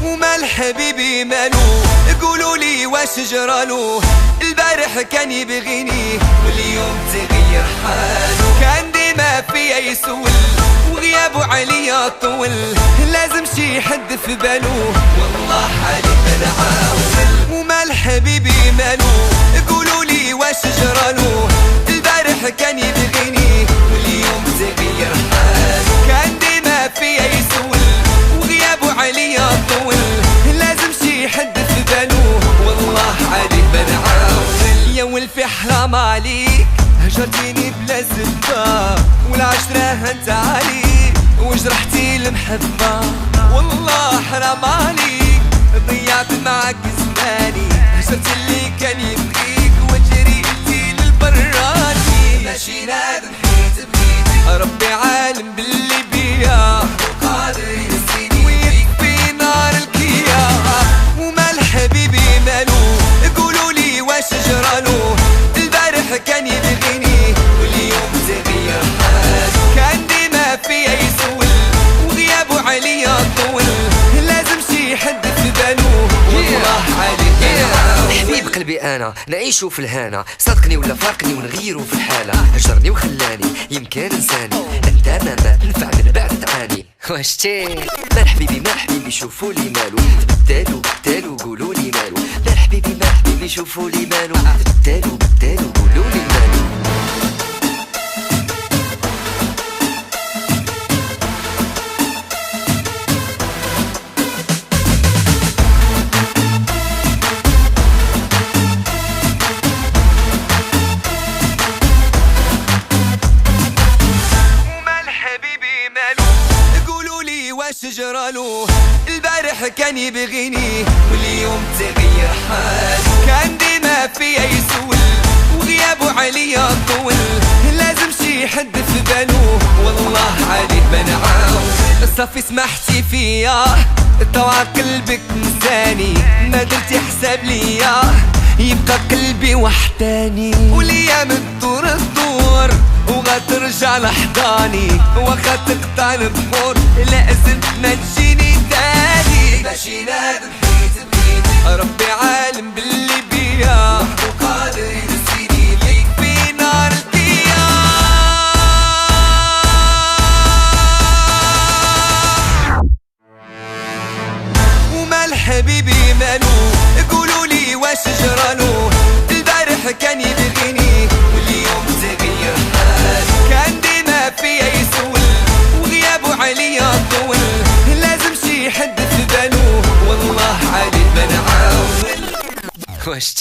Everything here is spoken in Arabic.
ومال حبيبي مالو؟ قولوا لي واش جرالو؟ البارح كان يبغيني واليوم تغير حالو، كان ديما فيا يسول وغيابه عليا طول، لازم شي حد في بالو والله عليك نعاول. ومال حبيبي مالو؟ قولوا لي واش جرالو؟ البارح كان يبغيني واليوم تغير حالو، كان ديما فيا يسول وغيابه عليا طول، لازم شي حد في بالو والله عليك بنعاول. يا ولفي حرام عليك هجرتيني بلا سبة، والعشرة هنت عليك وجرحتي المحبة، والله حرام عليك ضيعت معك زماني، هجرت اللي كان يبغيك وجريتي للبراني، ماشي نادم حيت بغيتك ربي عالم باللي بيا وقادر ينسيني ويكفي نار الكيا. ومال حبيبي مالو؟ قولوا لي واش جرالو؟ البارح كان يبغيني واليوم تغير حالو، كان ديما فيا يسول وغيابه عليا طول، لازم شي حد في بالو والله عليك حبيب قلبي انا نعيشو في الهنا، صدقني ولا فارقني ونغيرو في الحالة، هجرني وخلاني يمكن انساني، انت ما تنفع من بعد تعاني. واش مال حبيبي مال حبيبي شوفوا لي مالو؟ بدالو قولوا لي مالو؟ مال حبيبي شوفوا لي مالو؟ بدالو قولوا لي مالو؟ واش جرالو؟ البارح كان يبغيني واليوم تغير حالو، كان ديما فيا يسول وغيابه عليا طول، لازم شي حد في بالو والله عليك بنعاول. صافي سمحتي فيا طوع قلبك نساني، ما درتي حساب ليا يبقى قلبي وحداني، والايام تدور وغترجع لحضاني، واخا تقطع البحور لازم ما تجيني تاني، ماشي نادم حيت بغيتك ربي عالم باللي بيا وقادر ينسيني يكفي نار الكيا. ومال حبيبي مالو؟ قولوا لي واش جرالو؟ البارح كان يبغيني واليوم تغير حالو، كان ديما فيا يسول وغيابه عليا طول، لازم شي حد في بالو والله عليك بنعاول. واش